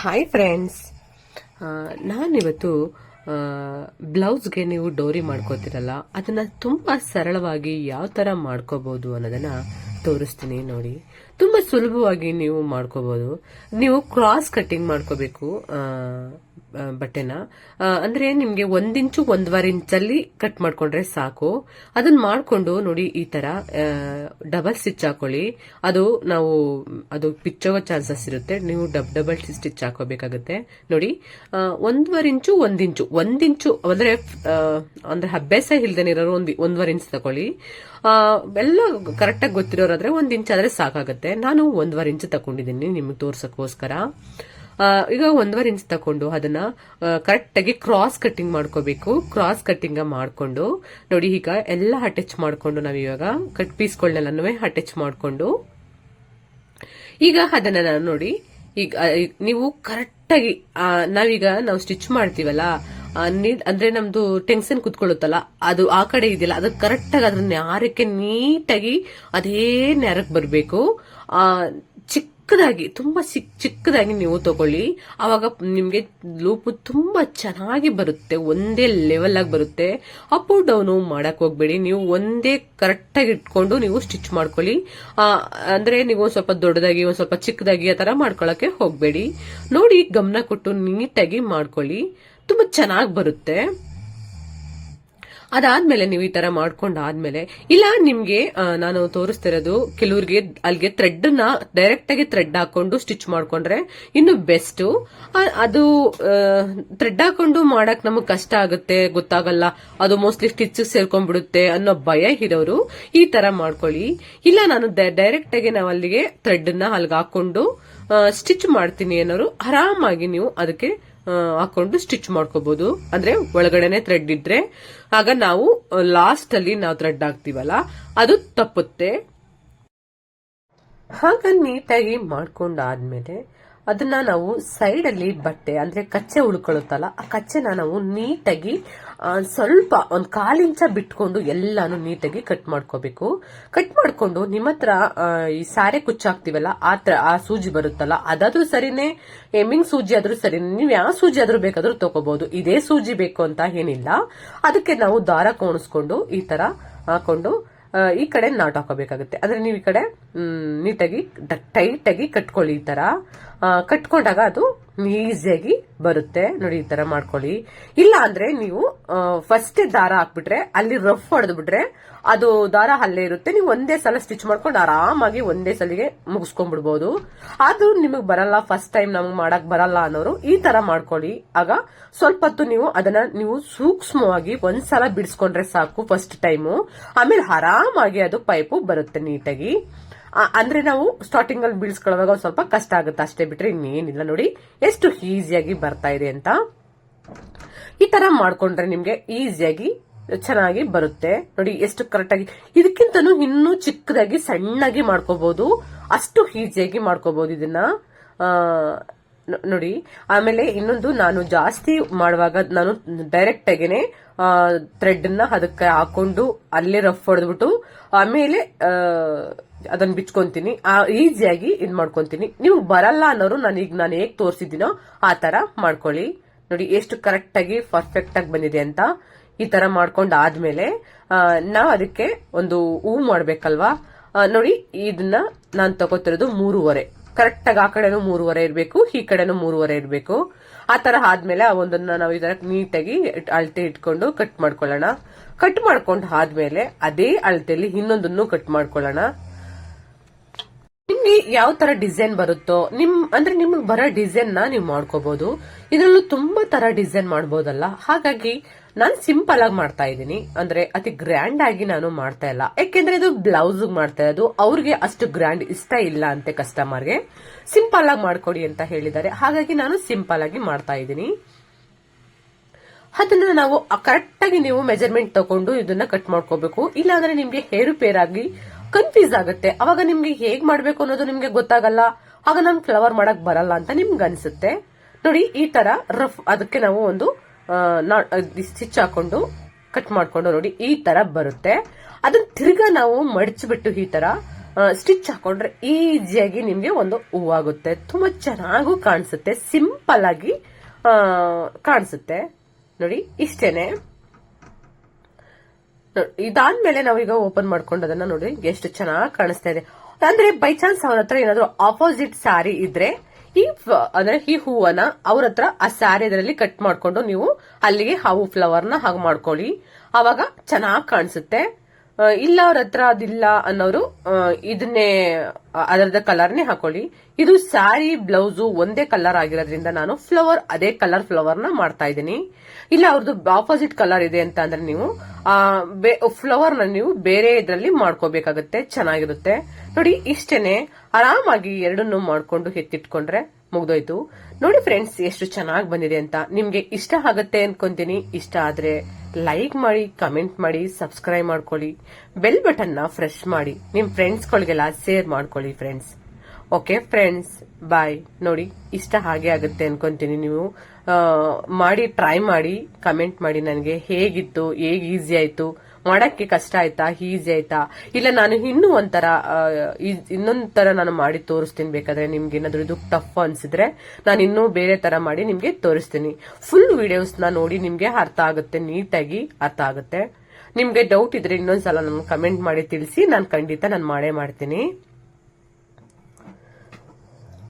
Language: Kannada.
ಹಾಯ್ ಫ್ರೆಂಡ್ಸ್, ನಾನಿವತ್ತು ಬ್ಲೌಸ್ಗೆ ನೀವು ಡೋರಿ ಮಾಡ್ಕೋತಿರಲ್ಲ, ಅದನ್ನ ತುಂಬಾ ಸರಳವಾಗಿ ಯಾವ ತರ ಮಾಡ್ಕೋಬಹುದು ಅನ್ನೋದನ್ನ ತೋರಿಸ್ತೀನಿ ನೋಡಿ. ತುಂಬಾ ಸುಲಭವಾಗಿ ನೀವು ಮಾಡ್ಕೋಬಹುದು. ನೀವು ಕ್ರಾಸ್ ಕಟ್ಟಿಂಗ್ ಮಾಡ್ಕೋಬೇಕು ಬಟ್ಟೆನ. ಅಂದ್ರೆ ನಿಮ್ಗೆ 1 ಇಂಚು 1.25 ಇಂಚಲ್ಲಿ ಕಟ್ ಮಾಡ್ಕೊಂಡ್ರೆ ಸಾಕು. ಅದನ್ನ ಮಾಡ್ಕೊಂಡು ನೋಡಿ, ಈ ತರ ಡಬಲ್ ಸ್ಟಿಚ್ ಹಾಕೊಳ್ಳಿ. ಅದು ಪಿಚ್ಚೋಗೋ ಚಾನ್ಸಸ್ ಇರುತ್ತೆ. ನೀವು ಡಬಲ್ ಸ್ಟಿಚ್ ಹಾಕೋಬೇಕಾಗುತ್ತೆ ನೋಡಿ. 1.25 ಇಂಚು 1 ಇಂಚು ಅಂದ್ರೆ ಅಭ್ಯಾಸ ಇಲ್ದೇನಿರೋರು 1.25 ಇಂಚ್ ತಗೊಳ್ಳಿ. ಎಲ್ಲ ಕರೆಕ್ಟ್ ಆಗಿ ಗೊತ್ತಿರೋರಾದ್ರೆ 1 ಇಂಚ್ ಆದ್ರೆ ಸಾಕಾಗುತ್ತೆ. ನಾನು 1.25 ಇಂಚ್ ತಗೊಂಡಿದ್ದೀನಿ ನಿಮ್ಗೆ ತೋರ್ಸಕ್ಕೋಸ್ಕರ. ಈಗ 1.25 ಇಂಚ್ ತಕೊಂಡು ಅದನ್ನ ಕರೆಕ್ಟ್ ಆಗಿ ಕ್ರಾಸ್ ಕಟ್ಟಿಂಗ್ ಮಾಡ್ಕೋಬೇಕು. ಕ್ರಾಸ್ ಕಟ್ಟಿಂಗ್ ಮಾಡ್ಕೊಂಡು ನೋಡಿ, ಈಗ ಎಲ್ಲ ಅಟ್ಯಾಚ್ ಮಾಡ್ಕೊಂಡು ನಾವಿವಾಗ ಕಟ್ ಪೀಸ್ಗಳನ್ನೆಲ್ಲನೂ ಅಟ್ಯಾಚ್ ಮಾಡ್ಕೊಂಡು ಈಗ ಅದನ್ನ ನಾನು ನೋಡಿ, ಈಗ ನೀವು ಕರೆಕ್ಟ್ ಆಗಿ ನಾವು ಸ್ಟಿಚ್ ಮಾಡ್ತೀವಲ್ಲ, ಅಂದ್ರೆ ನಮ್ದು ಟೆನ್ಷನ್ ಕುತ್ಕೊಳ್ಳುತ್ತಲ್ಲ, ಅದು ಆ ಕಡೆ ಇದೆಯಲ್ಲ, ಅದು ಕರೆಕ್ಟ್ ಆಗಿ ಅದ್ರ ನ್ಯಾರಕ್ಕೆ ನೀಟಾಗಿ ಅದೇ ನ್ಯಾರಕ್ಕೆ ಬರಬೇಕು. ಚಿಕ್ಕದಾಗಿ, ತುಂಬಾ ಚಿಕ್ಕದಾಗಿ ನೀವು ತಗೊಳ್ಳಿ. ಅವಾಗ ನಿಮ್ಗೆ ಲೂಪು ತುಂಬಾ ಚೆನ್ನಾಗಿ ಬರುತ್ತೆ, ಒಂದೇ ಲೆವೆಲ್ ಆಗಿ ಬರುತ್ತೆ. ಅಪ್ ಡೌನು ಮಾಡಕ್ ಹೋಗ್ಬೇಡಿ. ನೀವು ಒಂದೇ ಕರೆಕ್ಟ್ ಆಗಿ ಇಟ್ಕೊಂಡು ನೀವು ಸ್ಟಿಚ್ ಮಾಡ್ಕೊಳ್ಳಿ. ಅಂದ್ರೆ ನೀವು ಸ್ವಲ್ಪ ದೊಡ್ಡದಾಗಿ, ಒಂದ್ ಸ್ವಲ್ಪ ಚಿಕ್ಕದಾಗಿ ಆ ತರ ಮಾಡ್ಕೊಳಕ್ಕೆ ಹೋಗ್ಬೇಡಿ. ನೋಡಿ, ಗಮನ ಕೊಟ್ಟು ನೀಟಾಗಿ ಮಾಡ್ಕೊಳ್ಳಿ, ತುಂಬಾ ಚೆನ್ನಾಗಿ ಬರುತ್ತೆ. ಅದಾದ್ಮೇಲೆ ನೀವು ಈ ತರ ಮಾಡ್ಕೊಂಡಾದ್ಮೇಲೆ, ಇಲ್ಲ ನಿಮ್ಗೆ ನಾನು ತೋರಿಸ್ತಿರೋದು ಕೆಲವ್ರಿಗೆ ಅಲ್ಲಿಗೆ ಥ್ರೆಡ್ ನ ಡೈರೆಕ್ಟ್ ಆಗಿ ಥ್ರೆಡ್ ಹಾಕೊಂಡು ಸ್ಟಿಚ್ ಮಾಡ್ಕೊಂಡ್ರೆ ಇನ್ನು ಬೆಸ್ಟ್. ಅದು ಥ್ರೆಡ್ ಹಾಕೊಂಡು ಮಾಡಕ್ ನಮಗ್ ಕಷ್ಟ ಆಗುತ್ತೆ, ಗೊತ್ತಾಗಲ್ಲ, ಅದು ಮೋಸ್ಟ್ಲಿ ಸ್ಟಿಚ್ ಸೇರ್ಕೊಂಡ್ಬಿಡುತ್ತೆ ಅನ್ನೋ ಭಯ ಇರೋರು ಈ ತರ ಮಾಡ್ಕೊಳ್ಳಿ. ಇಲ್ಲ ನಾನು ಡೈರೆಕ್ಟ್ ಆಗಿ ನಾವು ಅಲ್ಲಿಗೆ ಥ್ರೆಡ್ ನ ಅಲ್ಲಿಗೆ ಹಾಕೊಂಡು ಸ್ಟಿಚ್ ಮಾಡ್ತೀನಿ ಅನ್ನೋರು ಆರಾಮಾಗಿ ನೀವು ಅದಕ್ಕೆ ಹಾಕೊಂಡು ಸ್ಟಿಚ್ ಮಾಡ್ಕೋಬಹುದು. ಅಂದ್ರೆ ಒಳಗಡೆನೆ ಥ್ರೆಡ್ ಇದ್ರೆ ಆಗ ನಾವು ಲಾಸ್ಟ್ ಅಲ್ಲಿ ನಾವು ಥ್ರೆಡ್ ಹಾಕ್ತಿವಲ್ಲ, ಅದು ತಪ್ಪುತ್ತೆ. ಹಾಗ ನೀಟಾಗಿ ಮಾಡ್ಕೊಂಡಾದ್ಮೇಲೆ ಅದನ್ನ ನಾವು ಸೈಡ್ ಅಲ್ಲಿ ಬಟ್ಟೆ ಅಂದ್ರೆ ಕಚ್ಚೆ ಉಳ್ಕೊಳ್ಳುತ್ತಲ್ಲ, ಆ ಕಚ್ಚೆನ ನಾವು ನೀಟಾಗಿ ಸ್ವಲ್ಪ 1/4 ಇಂಚ ಬಿಟ್ಕೊಂಡು ಎಲ್ಲಾನು ನೀಟಾಗಿ ಕಟ್ ಮಾಡ್ಕೋಬೇಕು. ಕಟ್ ಮಾಡ್ಕೊಂಡು ನಿಮ್ಮ ಹತ್ರ ಈ ಸಾರೆ ಕುಚ್ಚಾಕ್ತಿವಲ್ಲ, ಆ ಸೂಜಿ ಬರುತ್ತಲ್ಲ, ಅದಾದ್ರೂ ಸರಿನೇ, ಎಮ್ಮಿಂಗ್ ಸೂಜಿ ಆದ್ರೂ ಸರಿ, ನೀವ್ ಯಾವ ಸೂಜಿ ಆದ್ರೂ ಬೇಕಾದ್ರೂ ತಗೋಬಹುದು. ಇದೇ ಸೂಜಿ ಬೇಕು ಅಂತ ಏನಿಲ್ಲ. ಅದಕ್ಕೆ ನಾವು ದಾರ ಕೋಣಿಸ್ಕೊಂಡು ಈ ತರ ಹಾಕೊಂಡು ಈ ಕಡೆ ನಾಟ್ ಹಾಕೋಬೇಕಾಗುತ್ತೆ. ಅಂದ್ರೆ ನೀವು ಈ ಕಡೆ ನೀಟಾಗಿ ಟೈಟ್ ಆಗಿ ಕಟ್ಕೊಳ್ಳಿ. ಈ ತರ ಕಟ್ಕೊಂಡಾಗ ಅದು ಈಸಿಯಾಗಿ ಬರುತ್ತೆ ನೋಡಿ. ಈ ತರ ಮಾಡ್ಕೊಳ್ಳಿ. ಇಲ್ಲ ಅಂದ್ರೆ ನೀವು ಫಸ್ಟ್ ದಾರ ಹಾಕ್ಬಿಟ್ರೆ ಅಲ್ಲಿ ರಫ್ ಹೊಡೆದ್ ಬಿಟ್ರೆ ಅದು ದಾರ ಅಲ್ಲೇ ಇರುತ್ತೆ. ನೀವು ಒಂದೇ ಸಲ ಸ್ಟಿಚ್ ಮಾಡ್ಕೊಂಡು ಆರಾಮಾಗಿ ಒಂದೇ ಸಲಿಗೆ ಮುಗಿಸ್ಕೊಂಡ್ಬಿಡ್ಬೋದು. ಅದು ನಿಮಗ್ ಬರಲ್ಲ, ಫಸ್ಟ್ ಟೈಮ್ ನಮಗ್ ಮಾಡಕ್ ಬರಲ್ಲ ಅನ್ನೋರು ಈ ತರ ಮಾಡ್ಕೊಳ್ಳಿ. ಆಗ ಸ್ವಲ್ಪ ಹೊತ್ತು ನೀವು ಅದನ್ನ ನೀವು ಸೂಕ್ಷ್ಮವಾಗಿ ಒಂದ್ಸಲ ಬಿಡಿಸ್ಕೊಂಡ್ರೆ ಸಾಕು ಫಸ್ಟ್ ಟೈಮು. ಆಮೇಲೆ ಆರಾಮಾಗಿ ಅದು ಪೈಪು ಬರುತ್ತೆ ನೀಟಾಗಿ. ಅಂದ್ರೆ ನಾವು ಸ್ಟಾರ್ಟಿಂಗ್ ಅಲ್ಲಿ ಬೀಳ್ಸ್ಕೊಳ್ಳುವಾಗ ಒಂದ್ ಸ್ವಲ್ಪ ಕಷ್ಟ ಆಗುತ್ತೆ ಅಷ್ಟೇ, ಬಿಟ್ರೆ ಇನ್ನೇನಿಲ್ಲ. ನೋಡಿ ಎಷ್ಟು ಈಸಿಯಾಗಿ ಬರ್ತಾ ಇದೆ ಅಂತ. ಈ ತರ ಮಾಡ್ಕೊಂಡ್ರೆ ನಿಮ್ಗೆ ಈಸಿಯಾಗಿ ಚೆನ್ನಾಗಿ ಬರುತ್ತೆ ನೋಡಿ. ಎಷ್ಟು ಕರೆಕ್ಟ್ ಆಗಿ, ಇದಕ್ಕಿಂತನೂ ಇನ್ನೂ ಚಿಕ್ಕದಾಗಿ ಸಣ್ಣಾಗಿ ಮಾಡ್ಕೋಬಹುದು, ಅಷ್ಟು ಈಸಿಯಾಗಿ ಮಾಡ್ಕೋಬಹುದು ಇದನ್ನ ನೋಡಿ. ಆಮೇಲೆ ಇನ್ನೊಂದು, ನಾನು ಜಾಸ್ತಿ ಮಾಡುವಾಗ ನಾನು ಡೈರೆಕ್ಟ್ ಆಗೇನೆ ಥ್ರೆಡ್ ನ ಅದಕ್ಕೆ ಹಾಕೊಂಡು ಅಲ್ಲೇ ರಫ್ ಹೊಡೆದ್ಬಿಟ್ಟು ಆಮೇಲೆ ಅದನ್ನ ಬಿಚ್ಕೊಂತೀನಿ, ಈಸಿಯಾಗಿ ಇದ್ ಮಾಡ್ಕೊಂತೀನಿ. ನೀವು ಬರಲ್ಲ ಅನ್ನೋರು ನಾನು ಹೇಗ್ ತೋರಿಸಿದ್ದೀನೋ ಆ ತರ ಮಾಡ್ಕೊಳ್ಳಿ. ನೋಡಿ ಎಷ್ಟು ಕರೆಕ್ಟ್ ಆಗಿ ಪರ್ಫೆಕ್ಟ್ ಆಗಿ ಬಂದಿದೆ ಅಂತ. ಈ ತರ ಮಾಡ್ಕೊಂಡ್ ಆದ್ಮೇಲೆ ನಾವ್ ಅದಕ್ಕೆ ಒಂದು ಹೂ ಮಾಡ್ಬೇಕಲ್ವಾ. ನೋಡಿ, ಇದನ್ನ ನಾನ್ ತಗೋತಿರೋದು 3.5. ಕರೆಕ್ಟ್ ಆಗಿ ಆ ಕಡೆನೂ 3.5 ಇರ್ಬೇಕು, ಈ ಕಡೆನೂ 3.5 ಇರ್ಬೇಕು. ಆ ತರ ಆದ್ಮೇಲೆ ಒಂದನ್ನ ನಾವು ಈ ತರ ನೀಟಾಗಿ ಅಳತೆ ಇಟ್ಕೊಂಡು ಕಟ್ ಮಾಡ್ಕೊಳ್ಳೋಣ. ಕಟ್ ಮಾಡ್ಕೊಂಡ್ ಆದ್ಮೇಲೆ ಅದೇ ಅಳತೆಯಲ್ಲಿ ಇನ್ನೊಂದನ್ನು ಕಟ್ ಮಾಡ್ಕೊಳ್ಳೋಣ. ನಿಮ್ಗೆ ಯಾವ ತರ ಡಿಸೈನ್ ಬರುತ್ತೋ, ನಿಮ್ಗೆ ಬರೋ ಡಿಸೈನ್ ನ ನೀವು ಮಾಡ್ಕೋಬಹುದು. ಇದ್ರಲ್ಲೂ ತುಂಬಾ ತರ ಡಿಸೈನ್ ಮಾಡಬಹುದಲ್ಲ. ಹಾಗಾಗಿ ನಾನು ಸಿಂಪಲ್ ಆಗಿ ಮಾಡ್ತಾ ಇದ್ದೀನಿ, ಅಂದ್ರೆ ಅತಿ ಗ್ರ್ಯಾಂಡ್ ಆಗಿ ನಾನು ಮಾಡ್ತಾ ಇಲ್ಲ. ಯಾಕೆಂದ್ರೆ ಇದು ಬ್ಲೌಸ್ ಮಾಡ್ತಾ ಇರೋದು, ಅವ್ರಿಗೆ ಅಷ್ಟು ಗ್ರ್ಯಾಂಡ್ ಇಷ್ಟ ಇಲ್ಲ ಅಂತೆ ಕಸ್ಟಮರ್ಗೆ. ಸಿಂಪಲ್ ಆಗಿ ಮಾಡ್ಕೊಡಿ ಅಂತ ಹೇಳಿದ್ದಾರೆ, ಹಾಗಾಗಿ ನಾನು ಸಿಂಪಲ್ ಆಗಿ ಮಾಡ್ತಾ ಇದ್ದೀನಿ. ಅದನ್ನ ನಾವು ಕರೆಕ್ಟ್ ಆಗಿ ನೀವು ಮೆಜರ್ಮೆಂಟ್ ತಗೊಂಡು ಇದನ್ನ ಕಟ್ ಮಾಡ್ಕೋಬೇಕು. ಇಲ್ಲಾಂದ್ರೆ ನಿಮ್ಗೆ ಹೇರುಪೇರಾಗಿ ಕನ್ಫ್ಯೂಸ್ ಆಗುತ್ತೆ. ಅವಾಗ ನಿಮ್ಗೆ ಹೇಗ್ ಮಾಡ್ಬೇಕು ಅನ್ನೋದು ನಿಮ್ಗೆ ಗೊತ್ತಾಗಲ್ಲ. ಆಗ ನಮ್ಗೆ ಫ್ಲವರ್ ಮಾಡಕ್ ಬರಲ್ಲ ಅಂತ ನಿಮ್ಗೆ ಅನ್ಸುತ್ತೆ ನೋಡಿ. ಈ ತರ ರಫ್ ಅದಕ್ಕೆ ನಾವು ಒಂದು ಸ್ಟಿಚ್ ಹಾಕೊಂಡು ಕಟ್ ಮಾಡ್ಕೊಂಡು ನೋಡಿ ಈ ತರ ಬರುತ್ತೆ. ಅದನ್ನ ತಿರ್ಗಾ ನಾವು ಮಡಚ್ಬಿಟ್ಟು ಈ ತರ ಸ್ಟಿಚ್ ಹಾಕೊಂಡ್ರೆ ಈಸಿಯಾಗಿ ನಿಮ್ಗೆ ಒಂದು ಹೂವಾಗುತ್ತೆ. ತುಂಬಾ ಚೆನ್ನಾಗೂ ಕಾಣಿಸುತ್ತೆ, ಸಿಂಪಲ್ ಆಗಿ ಕಾಣಿಸುತ್ತೆ. ನೋಡಿ ಇಷ್ಟೇನೆ. ಇದಾದ್ಮೇಲೆ ನಾವೀಗ ಓಪನ್ ಮಾಡ್ಕೊಂಡು ಅದನ್ನ ನೋಡಿ ಎಷ್ಟು ಚೆನ್ನಾಗಿ ಕಾಣಿಸ್ತಾ ಇದೆ. ಅಂದ್ರೆ ಬೈ ಚಾನ್ಸ್ ಅವ್ರ ಹತ್ರ ಏನಾದ್ರು ಆಪೋಸಿಟ್ ಸ್ಯಾರಿ ಇದ್ರೆ ಅಂದ್ರೆ ಈ ಹೂವನ್ನ ಅವ್ರ ಹತ್ರ ಆ ಸ್ಯಾರಿ ಇದರಲ್ಲಿ ಕಟ್ ಮಾಡ್ಕೊಂಡು ನೀವು ಅಲ್ಲಿಗೆ ಹಾವು ಫ್ಲವರ್ ನ ಹಾಗೆ ಮಾಡ್ಕೊಳ್ಳಿ, ಅವಾಗ ಚೆನ್ನಾಗಿ ಕಾಣಿಸುತ್ತೆ. ಇಲ್ಲ ಅವ್ರ ಹತ್ರ ಅದಿಲ್ಲ ಅನ್ನೋರು ಇದನ್ನೇ ಅದರದ ಕಲರ್ನೇ ಹಾಕೊಳ್ಳಿ. ಇದು ಸ್ಯಾರಿ ಬ್ಲೌಸು ಒಂದೇ ಕಲರ್ ಆಗಿರೋದ್ರಿಂದ ನಾನು ಅದೇ ಕಲರ್ ಫ್ಲವರ್ ನ ಮಾಡ್ತಾ ಇದ್ದೀನಿ. ಇಲ್ಲ ಅವ್ರದ್ದು ಆಪೋಸಿಟ್ ಕಲರ್ ಇದೆ ಅಂತ ಅಂದ್ರೆ ನೀವು ಫ್ಲವರ್ ನ ನೀವು ಬೇರೆ ಇದ್ರಲ್ಲಿ ಮಾಡ್ಕೋಬೇಕಾಗತ್ತೆ, ಚೆನ್ನಾಗಿರುತ್ತೆ. ನೋಡಿ ಇಷ್ಟೇನೆ, ಆರಾಮಾಗಿ ಎರಡನ್ನು ಮಾಡ್ಕೊಂಡು ಎತ್ತಿಟ್ಕೊಂಡ್ರೆ ಮುಗ್ದೋಯ್ತು. ನೋಡಿ ಫ್ರೆಂಡ್ಸ್ ಎಷ್ಟು ಚೆನ್ನಾಗಿ ಬಂದಿದೆ ಅಂತ. ನಿಮ್ಗೆ ಇಷ್ಟ ಆಗುತ್ತೆ ಅನ್ಕೊಂತೀನಿ. ಇಷ್ಟ ಆದ್ರೆ ಲೈಕ್ ಮಾಡಿ, ಕಮೆಂಟ್ ಮಾಡಿ, ಸಬ್ಸ್ಕ್ರೈಬ್ ಮಾಡ್ಕೊಳ್ಳಿ, ಬೆಲ್ ಬಟನ್ ನ ಫ್ರೆಶ್ ಮಾಡಿ, ನಿಮ್ ಫ್ರೆಂಡ್ಸ್ಗಳಿಗೆಲ್ಲ ಶೇರ್ ಮಾಡ್ಕೊಳ್ಳಿ ಫ್ರೆಂಡ್ಸ್. ಓಕೆ ಫ್ರೆಂಡ್ಸ್, ಬಾಯ್. ನೋಡಿ ಇಷ್ಟ ಹಾಗೆ ಆಗುತ್ತೆ ಅನ್ಕೊಂತೀನಿ. ನೀವು ಮಾಡಿ ಟ್ರೈ ಮಾಡಿ, ಕಮೆಂಟ್ ಮಾಡಿ ನನಗೆ ಹೇಗಿತ್ತು, ಹೇಗೆ ಈಸಿ ಆಯ್ತು, ಮಾಡಕ್ಕೆ ಕಷ್ಟ ಆಯ್ತಾ, ಈಸಿ ಆಯ್ತಾ, ಇಲ್ಲ ನಾನು ಇನ್ನೊಂದ್ ತರ ನಾನು ಮಾಡಿ ತೋರಿಸ್ತೀನಿ. ಬೇಕಾದ್ರೆ ನಿಮ್ಗೆ ಏನಾದ್ರು ಇದು ಟಫ್ ಅನ್ಸಿದ್ರೆ ನಾನು ಇನ್ನೂ ಬೇರೆ ತರ ಮಾಡಿ ನಿಮ್ಗೆ ತೋರಿಸ್ತೀನಿ. ಫುಲ್ ವಿಡಿಯೋಸ್ ನ ನೋಡಿ ನಿಮ್ಗೆ ಅರ್ಥ ಆಗುತ್ತೆ, ನೀಟಾಗಿ ಅರ್ಥ ಆಗುತ್ತೆ. ನಿಮ್ಗೆ ಡೌಟ್ ಇದ್ರೆ ಇನ್ನೊಂದ್ಸಲ ನಾನು ಕಮೆಂಟ್ ಮಾಡಿ ತಿಳಿಸಿ, ನಾನು ಖಂಡಿತ ಮಾಡೇ ಮಾಡ್ತೀನಿ.